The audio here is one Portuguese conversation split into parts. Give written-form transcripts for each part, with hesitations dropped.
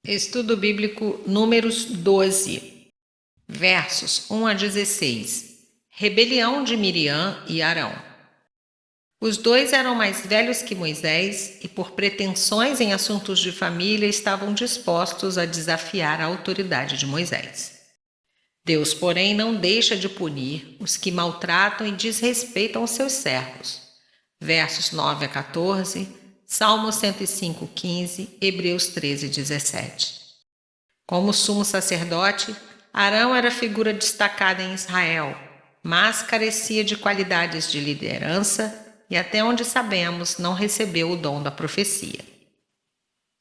Estudo Bíblico Números 12, versos 1 a 16. Rebelião de Miriam e Arão. Os dois eram mais velhos que Moisés e, por pretensões em assuntos de família, estavam dispostos a desafiar a autoridade de Moisés. Deus, porém, não deixa de punir os que maltratam e desrespeitam os seus servos. Versos 9 a 14, Salmo 105, 15, Hebreus 13, 17. Como sumo sacerdote, Arão era figura destacada em Israel, mas carecia de qualidades de liderança e, até onde sabemos, não recebeu o dom da profecia.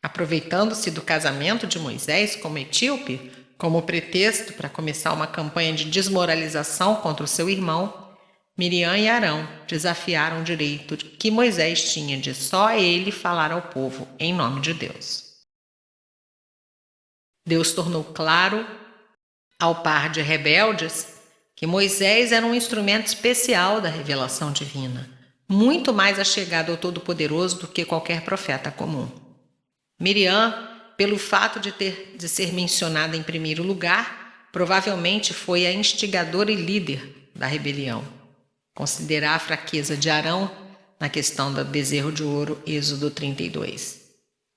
Aproveitando-se do casamento de Moisés com uma etíope como pretexto para começar uma campanha de desmoralização contra o seu irmão, Miriam e Arão desafiaram o direito que Moisés tinha de só ele falar ao povo em nome de Deus. Deus tornou claro, ao par de rebeldes, que Moisés era um instrumento especial da revelação divina, muito mais achegado ao Todo-Poderoso do que qualquer profeta comum. Miriam, pelo fato de ser mencionada em primeiro lugar, provavelmente foi a instigadora e líder da rebelião. Considerar a fraqueza de Arão na questão do bezerro de ouro, Êxodo 32.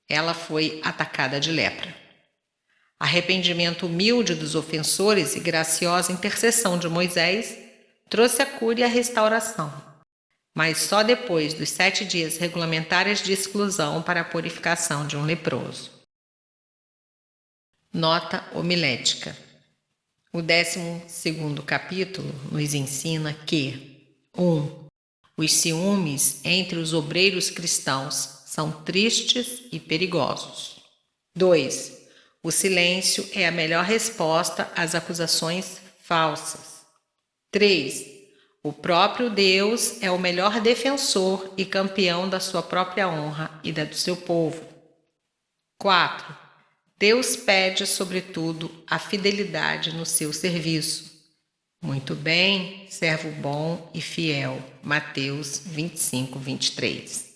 Ela foi atacada de lepra. Arrependimento humilde dos ofensores e graciosa intercessão de Moisés trouxe a cura e a restauração, mas só depois dos 7 dias regulamentares de exclusão para a purificação de um leproso. Nota homilética. O 12º capítulo nos ensina que 1. Os ciúmes entre os obreiros cristãos são tristes e perigosos. 2. O silêncio é a melhor resposta às acusações falsas. 3. O próprio Deus é o melhor defensor e campeão da sua própria honra e da do seu povo. 4. Deus pede, sobretudo, a fidelidade no seu serviço. Muito bem, servo bom e fiel. Mateus 25, 23.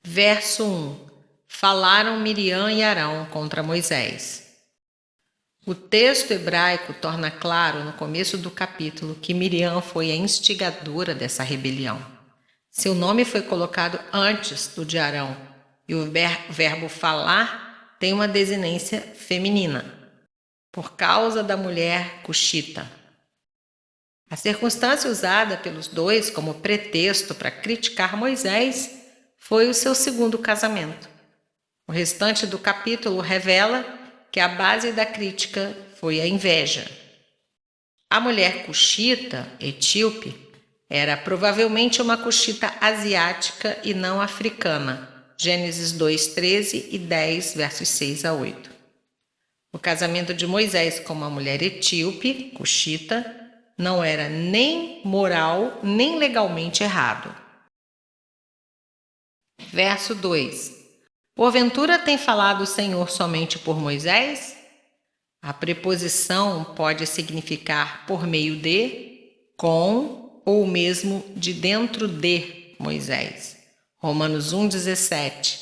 Verso 1. Falaram Miriam e Arão contra Moisés. O texto hebraico torna claro no começo do capítulo que Miriam foi a instigadora dessa rebelião. Seu nome foi colocado antes do de Arão e o verbo falar tem uma desinência feminina, por causa da mulher cuxita. A circunstância usada pelos dois como pretexto para criticar Moisés foi o seu segundo casamento. O restante do capítulo revela que a base da crítica foi a inveja. A mulher cuxita, etíope, era provavelmente uma cuxita asiática e não africana. Gênesis 2, 13 e 10, versos 6 a 8. O casamento de Moisés com uma mulher etíope, cuxita, não era nem moral nem legalmente errado. Verso 2. Porventura tem falado o Senhor somente por Moisés? A preposição pode significar por meio de, com ou mesmo de dentro de Moisés. Romanos 1,17.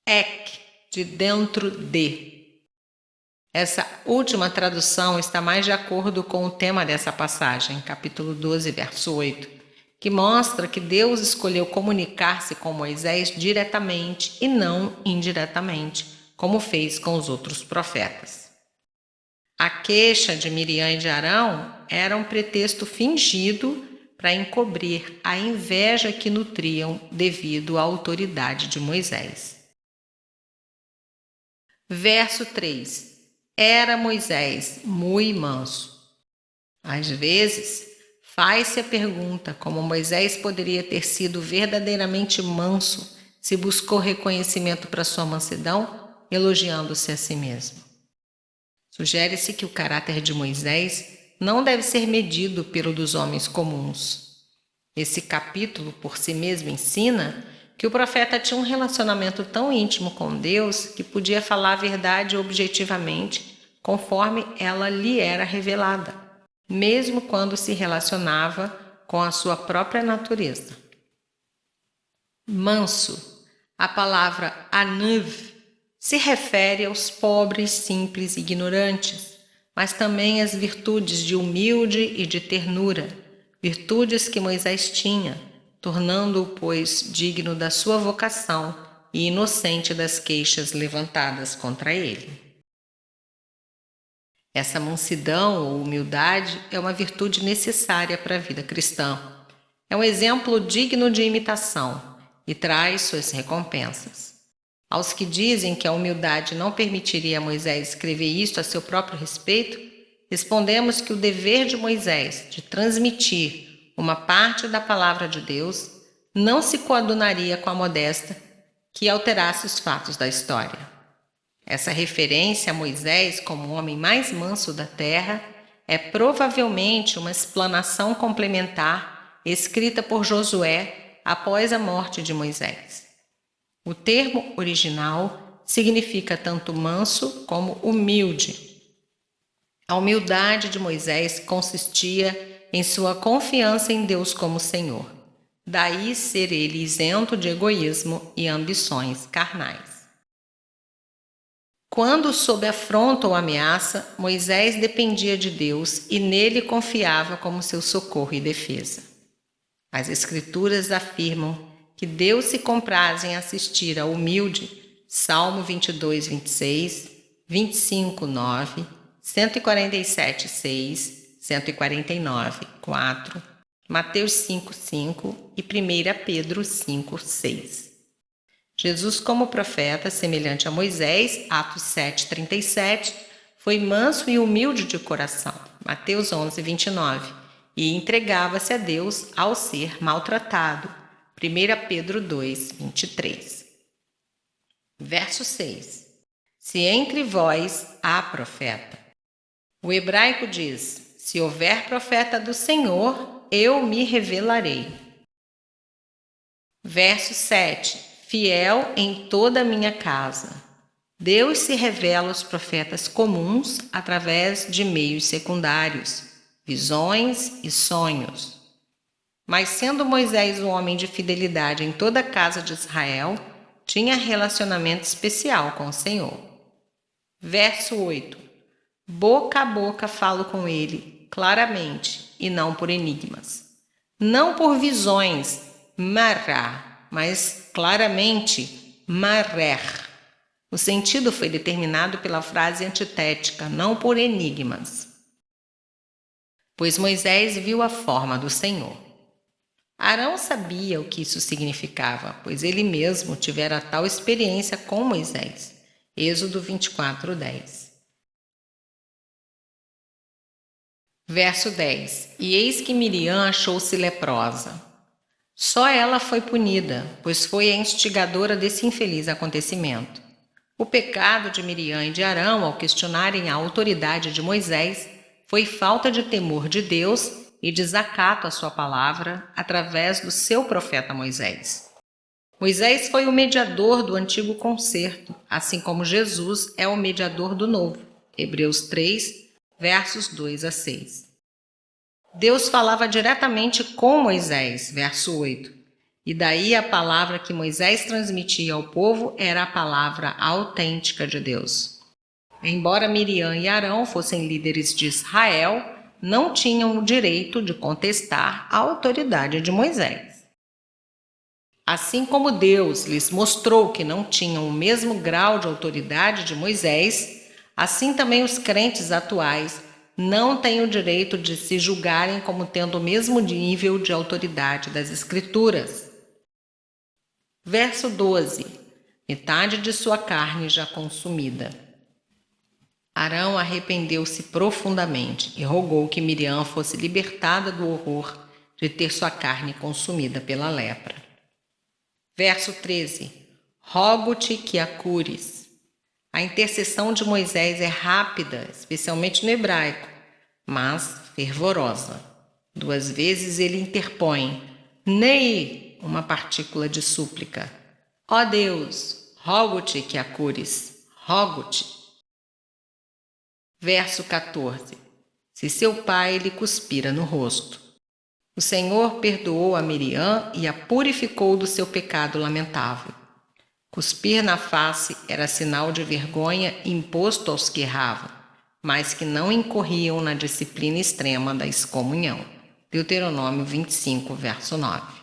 Ek, de dentro de. Essa última tradução está mais de acordo com o tema dessa passagem, capítulo 12, verso 8. Que mostra que Deus escolheu comunicar-se com Moisés diretamente e não indiretamente, como fez com os outros profetas. A queixa de Miriam e de Arão era um pretexto fingido para encobrir a inveja que nutriam devido à autoridade de Moisés. Verso 3. Era Moisés muito manso. Às vezes, faz-se a pergunta como Moisés poderia ter sido verdadeiramente manso se buscou reconhecimento para sua mansidão, elogiando-se a si mesmo. Sugere-se que o caráter de Moisés não deve ser medido pelo dos homens comuns. Esse capítulo, por si mesmo, ensina que o profeta tinha um relacionamento tão íntimo com Deus que podia falar a verdade objetivamente, conforme ela lhe era revelada, mesmo quando se relacionava com a sua própria natureza. Manso. A palavra anav se refere aos pobres, simples e ignorantes, mas também às virtudes de humilde e de ternura, virtudes que Moisés tinha, tornando-o, pois, digno da sua vocação e inocente das queixas levantadas contra ele. Essa mansidão ou humildade é uma virtude necessária para a vida cristã. É um exemplo digno de imitação e traz suas recompensas. Aos que dizem que a humildade não permitiria a Moisés escrever isto a seu próprio respeito, respondemos que o dever de Moisés de transmitir uma parte da palavra de Deus não se coadunaria com a modesta que alterasse os fatos da história. Essa referência a Moisés como o homem mais manso da terra é provavelmente uma explanação complementar escrita por Josué após a morte de Moisés. O termo original significa tanto manso como humilde. A humildade de Moisés consistia em sua confiança em Deus como Senhor. Daí ser ele isento de egoísmo e ambições carnais. Quando sob afronta ou ameaça, Moisés dependia de Deus e nele confiava como seu socorro e defesa. As Escrituras afirmam que Deus se compraz em assistir ao humilde, Salmo 22, 26, 25, 9, 147, 6, 149, 4, Mateus 5, 5 e 1 Pedro 5, 6. Jesus, como profeta, semelhante a Moisés, Atos 7, 37, foi manso e humilde de coração, Mateus 11, 29, e entregava-se a Deus ao ser maltratado, 1 Pedro 2, 23. Verso 6. Se entre vós há profeta. O hebraico diz: se houver profeta do Senhor, eu me revelarei. Verso 7. Fiel em toda a minha casa. Deus se revela aos profetas comuns através de meios secundários, visões e sonhos. Mas sendo Moisés um homem de fidelidade em toda a casa de Israel, tinha relacionamento especial com o Senhor. Verso 8. Boca a boca falo com ele, claramente, e não por enigmas. Não por visões, mará, mas claramente, marer. O sentido foi determinado pela frase antitética, não por enigmas. Pois Moisés viu a forma do Senhor. Arão sabia o que isso significava, pois ele mesmo tivera tal experiência com Moisés. Êxodo 24, 10. Verso 10. E eis que Miriam achou-se leprosa. Só ela foi punida, pois foi a instigadora desse infeliz acontecimento. O pecado de Miriam e de Arão, ao questionarem a autoridade de Moisés, foi falta de temor de Deus e desacato à sua palavra através do seu profeta Moisés. Moisés foi o mediador do antigo concerto, assim como Jesus é o mediador do novo. Hebreus 3, versos 2 a 6. Deus falava diretamente com Moisés, verso 8. E daí a palavra que Moisés transmitia ao povo era a palavra autêntica de Deus. Embora Miriam e Arão fossem líderes de Israel, não tinham o direito de contestar a autoridade de Moisés. Assim como Deus lhes mostrou que não tinham o mesmo grau de autoridade de Moisés, assim também os crentes atuais não têm o direito de se julgarem como tendo o mesmo nível de autoridade das Escrituras. Verso 12. Metade de sua carne já consumida. Arão arrependeu-se profundamente e rogou que Miriam fosse libertada do horror de ter sua carne consumida pela lepra. Verso 13. Rogo-te que a cures. A intercessão de Moisés é rápida, especialmente no hebraico, mas fervorosa. 2 vezes ele interpõe, nei, uma partícula de súplica. Ó Deus, rogo-te que a cures, rogo-te. Verso 14. Se seu pai lhe cuspira no rosto. O Senhor perdoou a Miriam e a purificou do seu pecado lamentável. Cuspir na face era sinal de vergonha imposto aos que erravam, mas que não incorriam na disciplina extrema da excomunhão. Deuteronômio 25, verso 9.